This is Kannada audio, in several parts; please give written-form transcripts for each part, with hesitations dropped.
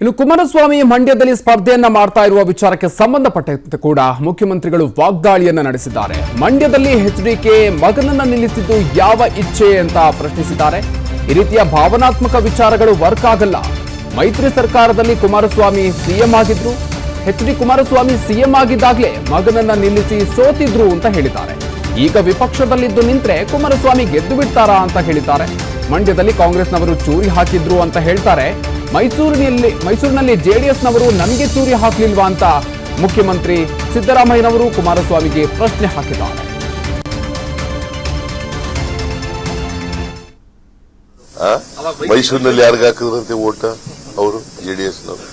ಇನ್ನು ಕುಮಾರಸ್ವಾಮಿ ಮಂಡ್ಯದಲ್ಲಿ ಸ್ಪರ್ಧೆಯನ್ನ ಮಾಡ್ತಾ ಇರುವ ವಿಚಾರಕ್ಕೆ ಸಂಬಂಧಪಟ್ಟಂತೆ ಕೂಡ ಮುಖ್ಯಮಂತ್ರಿಗಳು ವಾಗ್ದಾಳಿಯನ್ನ ನಡೆಸಿದ್ದಾರೆ. ಮಂಡ್ಯದಲ್ಲಿ ಎಚ್ಡಿಕೆ ಮಗನನ್ನ ನಿಲ್ಲಿಸಿದ್ದು ಯಾವ ಇಚ್ಛೆ ಅಂತ ಪ್ರಶ್ನಿಸಿದ್ದಾರೆ. ಈ ರೀತಿಯ ಭಾವನಾತ್ಮಕ ವಿಚಾರಗಳು ವರ್ಕ್ ಆಗಲ್ಲ. ಮೈತ್ರಿ ಸರ್ಕಾರದಲ್ಲಿ ಕುಮಾರಸ್ವಾಮಿ ಸಿಎಂ ಆಗಿದ್ರು. ಎಚ್ಡಿ ಕುಮಾರಸ್ವಾಮಿ ಸಿಎಂ ಆಗಿದ್ದಾಗಲೇ ಮಗನನ್ನ ನಿಲ್ಲಿಸಿ ಸೋತಿದ್ರು ಅಂತ ಹೇಳಿದ್ದಾರೆ. ಈಗ ವಿಪಕ್ಷದಲ್ಲಿದ್ದು ನಿಂತ್ರೆ ಕುಮಾರಸ್ವಾಮಿ ಗೆದ್ದು ಬಿಡ್ತಾರಾ ಅಂತ ಹೇಳಿದ್ದಾರೆ. ಮಂಡ್ಯದಲ್ಲಿ ಕಾಂಗ್ರೆಸ್ನವರು ಚೂರಿ ಹಾಕಿದ್ರು ಅಂತ ಹೇಳ್ತಾರೆ. ಮೈಸೂರಿನಲ್ಲಿ ಜೆಡಿಎಸ್ನವರು ನನಗೆ ಚೂರಿ ಹಾಕಲಿಲ್ವಾ ಅಂತ ಮುಖ್ಯಮಂತ್ರಿ ಸಿದ್ದರಾಮಯ್ಯನವರು ಕುಮಾರಸ್ವಾಮಿಗೆ ಪ್ರಶ್ನೆ ಹಾಕಿದ್ದಾರೆ. ಮೈಸೂರಿನಲ್ಲಿ ಯಾರಿಗೆ ಹಾಕಿದ್ರಂತೆ ಓಟ? ಅವರು ಜೆಡಿಎಸ್ನವರು.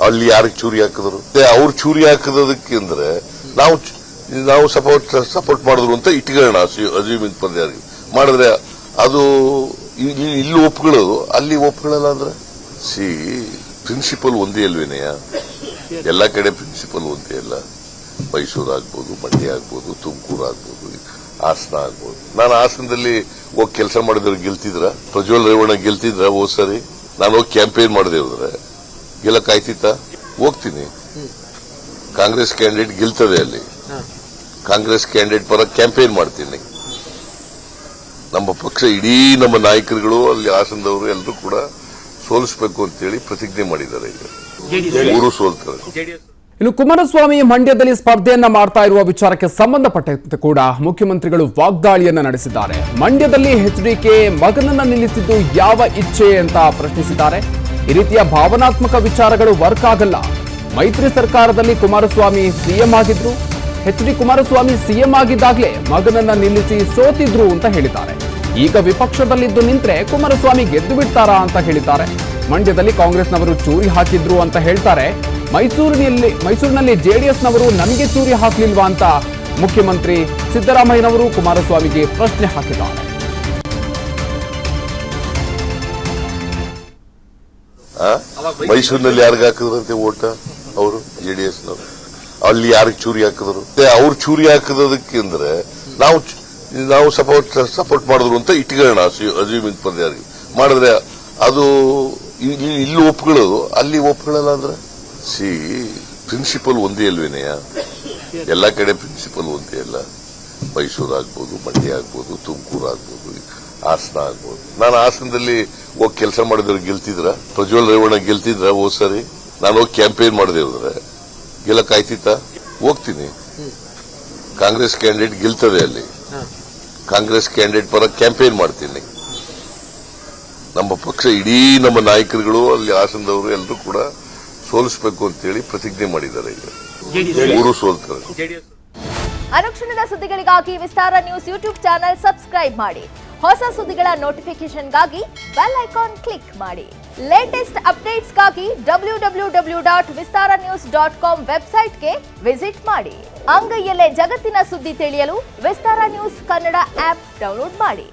ಅಲ್ಲಿ ಯಾರಿಗೆ ಚೂರಿ ಹಾಕಿದ್ರು? ಅವ್ರು ಚೂರಿ ಹಾಕಿದಕ್ಕೆ ಅಂದ್ರೆ ನಾವು ಸಪೋರ್ಟ್ ಮಾಡಿದ್ರು ಅಂತ ಇಟ್ಕೊಳ್ಳೋಣ. ಅಜ್ಯೂಮಿಂಗ್ ಪರ್ಯಾಗಿ ಮಾಡಿದ್ರೆ ಅದು ಇಲ್ಲಿ ಒಪ್ಕೊಳ್ಳೋದು, ಅಲ್ಲಿ ಒಪ್ಕೊಳ್ಳಲ್ಲ ಅಂದ್ರೆ ಪ್ರಿನ್ಸಿಪಲ್ ಒಂದೇ ಅಲ್ವೇನೆಯ? ಎಲ್ಲ ಕಡೆ ಪ್ರಿನ್ಸಿಪಲ್ ಒಂದೇ ಅಲ್ಲ. ಮೈಸೂರು ಆಗ್ಬೋದು, ಮಂಡ್ಯ ಆಗ್ಬೋದು, ತುಮಕೂರು ಆಗ್ಬೋದು, ಹಾಸನ ಆಗ್ಬೋದು. ನಾನು ಹಾಸನದಲ್ಲಿ ಹೋಗಿ ಕೆಲಸ ಮಾಡಿದವ್ರು ಗೆಲ್ತಿದ್ರ? ಪ್ರಜ್ವಲ್ ರೇವಣ್ಣ ಗೆಲ್ತಿದ್ರ? ಹೋದ್ ಸರಿ ನಾನು ಹೋಗಿ ಕ್ಯಾಂಪೇನ್ ಮಾಡದೆ ಹೋದ್ರೆ ಗೆಲ್ಲಕ್ಕಾಯ್ತಿತ್ತ? ಹೋಗ್ತೀನಿ. ಕಾಂಗ್ರೆಸ್ ಕ್ಯಾಂಡಿಡೇಟ್ ಗೆಲ್ತದೆ, ಅಲ್ಲಿ ಕಾಂಗ್ರೆಸ್ ಕ್ಯಾಂಡಿಡೇಟ್ ಪರ ಕ್ಯಾಂಪೇನ್ ಮಾಡ್ತೀನಿ. ನಮ್ಮ ಪಕ್ಷ ಇಡೀ ನಮ್ಮ ನಾಯಕರುಗಳು ಅಲ್ಲಿ ಹಾಸನದವರು ಎಲ್ಲರೂ ಕೂಡ ಸೋಲಿಸಬೇಕು ಅಂತೇಳಿ ಪ್ರತಿಜ್ಞೆ ಮಾಡಿದ್ದಾರೆ. ಈಗ ಮೂರು ಸೋಲ್ತಾರೆ. ಇನ್ನು ಕುಮಾರಸ್ವಾಮಿ ಮಂಡ್ಯದಲ್ಲಿ ಸ್ಪರ್ಧೆಯನ್ನ ಮಾಡ್ತಾ ಇರುವ ವಿಚಾರಕ್ಕೆ ಸಂಬಂಧಪಟ್ಟಂತೆ ಕೂಡ ಮುಖ್ಯಮಂತ್ರಿಗಳು ವಾಗ್ದಾಳಿಯನ್ನ ನಡೆಸಿದ್ದಾರೆ. ಮಂಡ್ಯದಲ್ಲಿ ಎಚ್ಡಿಕೆ ಮಗನನ್ನ ನಿಲ್ಲಿಸಿದ್ದು ಯಾವ ಇಚ್ಛೆ ಅಂತ ಪ್ರಶ್ನಿಸಿದ್ದಾರೆ. ಈ ರೀತಿಯ ಭಾವನಾತ್ಮಕ ವಿಚಾರಗಳು ವರ್ಕ್ ಆಗಲ್ಲ. ಮೈತ್ರಿ ಸರ್ಕಾರದಲ್ಲಿ ಕುಮಾರಸ್ವಾಮಿ ಸಿಎಂ ಆಗಿದ್ರು. ಎಚ್ಡಿ ಕುಮಾರಸ್ವಾಮಿ ಸಿಎಂ ಆಗಿದ್ದಾಗಲೇ ಮಗನನ್ನ ನಿಲ್ಲಿಸಿ ಸೋತಿದ್ರು ಅಂತ ಹೇಳಿದ್ದಾರೆ. ಈಗ ವಿಪಕ್ಷದಲ್ಲಿದ್ದು ನಿಂತ್ರೆ ಕುಮಾರಸ್ವಾಮಿ ಗೆದ್ದು ಬಿಡ್ತಾರಾ ಅಂತ ಹೇಳಿದ್ದಾರೆ. ಮಂಡ್ಯದಲ್ಲಿ ಕಾಂಗ್ರೆಸ್ನವರು ಚೂರಿ ಹಾಕಿದ್ರು ಅಂತ ಹೇಳ್ತಾರೆ. ಮೈಸೂರಿನಲ್ಲಿ ಜೆಡಿಎಸ್ನವರು ನನಗೆ ಚೂರಿ ಹಾಕಲಿಲ್ವಾ ಅಂತ ಮುಖ್ಯಮಂತ್ರಿ ಸಿದ್ದರಾಮಯ್ಯನವರು ಕುಮಾರಸ್ವಾಮಿಗೆ ಪ್ರಶ್ನೆ ಹಾಕಿದ್ದಾರೆ. ಮೈಸೂರಿನಲ್ಲಿ ಯಾರಿಗೆ ಹಾಕಿದ್ರಂತೆ ಓಟ? ಅವರು ಜೆಡಿಎಸ್ನವರು. ಅಲ್ಲಿ ಯಾರಿಗೆ ಚೂರಿ ಹಾಕಿದ್ರು? ಅವ್ರು ಚೂರಿ ಹಾಕಿದಕ್ಕೆ ಅಂದ್ರೆ ನಾವು ಸಪೋರ್ಟ್ ಮಾಡಿದ್ರು ಅಂತ ಇಟ್ಕೊಳ್ಳೋಣ. ಅಜ್ಯೂಮಿಂಗ್ ಪರ್ಯಾಗಿ ಮಾಡಿದ್ರೆ ಅದು ಇಲ್ಲಿ ಒಪ್ಕೊಳ್ಳೋದು, ಅಲ್ಲಿ ಒಪ್ಕೊಳ್ಳಲ್ಲ ಅಂದ್ರೆ ಪ್ರಿನ್ಸಿಪಲ್ ಒಂದೇ ಅಲ್ವೇನೆಯ? ಎಲ್ಲ ಕಡೆ ಪ್ರಿನ್ಸಿಪಲ್ ಒಂದೇ ಅಲ್ಲ. ಮೈಸೂರು ಆಗ್ಬೋದು, ಮಂಡ್ಯ ಆಗ್ಬೋದು, ತುಮಕೂರು ಆಗ್ಬೋದು, ಹಾಸನ ಆಗ್ಬೋದು. ನಾನು ಹಾಸನದಲ್ಲಿ ಹೋಗಿ ಕೆಲಸ ಮಾಡಿದವ್ರು ಗೆಲ್ತಿದ್ರ? ಪ್ರಜ್ವಲ್ ರೇವಣ್ಣ ಗೆಲ್ತಿದ್ರ? ಹೋದ್ ಸರಿ ನಾನು ಹೋಗಿ ಕ್ಯಾಂಪೇನ್ ಮಾಡದೆ ಹೋದ್ರೆ ಗೆಲ್ಲಕ್ಕಾಯ್ತಿತ್ತ? ಹೋಗ್ತೀನಿ. ಕಾಂಗ್ರೆಸ್ ಕ್ಯಾಂಡಿಡೇಟ್ ಗೆಲ್ತದೆ, ಅಲ್ಲಿ ಕಾಂಗ್ರೆಸ್ ಕ್ಯಾಂಡಿಡೇಟ್ ಪರ ಕ್ಯಾಂಪೇನ್ ಮಾಡ್ತೀನಿ. ನಮ್ಮ ಪಕ್ಷ ಇಡೀ ನಮ್ಮ ನಾಯಕರುಗಳು ಅಲ್ಲಿ ಹಾಸನದವರು ಎಲ್ಲರೂ ಕೂಡ ಸೋಲಿಸಬೇಕು ಅಂತೇಳಿ ಪ್ರತಿಜ್ಞೆ ಮಾಡಿದ್ದಾರೆ. ಈಗ ಮೂರು ಸೋಲ್ತಾರೆ. ಅನುಕ್ಷಣದ ಸುದ್ದಿಗಳಿಗಾಗಿ ವಿಸ್ತಾರ ನ್ಯೂಸ್ ಯೂಟ್ಯೂಬ್ ಚಾನೆಲ್ ಸಬ್ಸ್ಕ್ರೈಬ್ ಮಾಡಿ. ಹೊಸ ಸುದ್ದಿಗಳ ನೋಟಿಫಿಕೇಶನ್ಗಾಗಿ ಬೆಲ್ ಐಕಾನ್ ಕ್ಲಿಕ್ ಮಾಡಿ. ಲೇಟೆಸ್ಟ್ ಅಪ್ಡೇಟ್ಸ್ಗಾಗಿ www.vistaranews.com ವೆಬ್ಸೈಟ್ಗೆ ವಿಸಿಟ್ ಮಾಡಿ. ಅಂಗೈಯಲ್ಲೇ ಜಗತ್ತಿನ ಸುದ್ದಿ ತಿಳಿಯಲು ವಿಸ್ತಾರ ನ್ಯೂಸ್ ಕನ್ನಡ ಆಪ್ ಡೌನ್ಲೋಡ್ ಮಾಡಿ.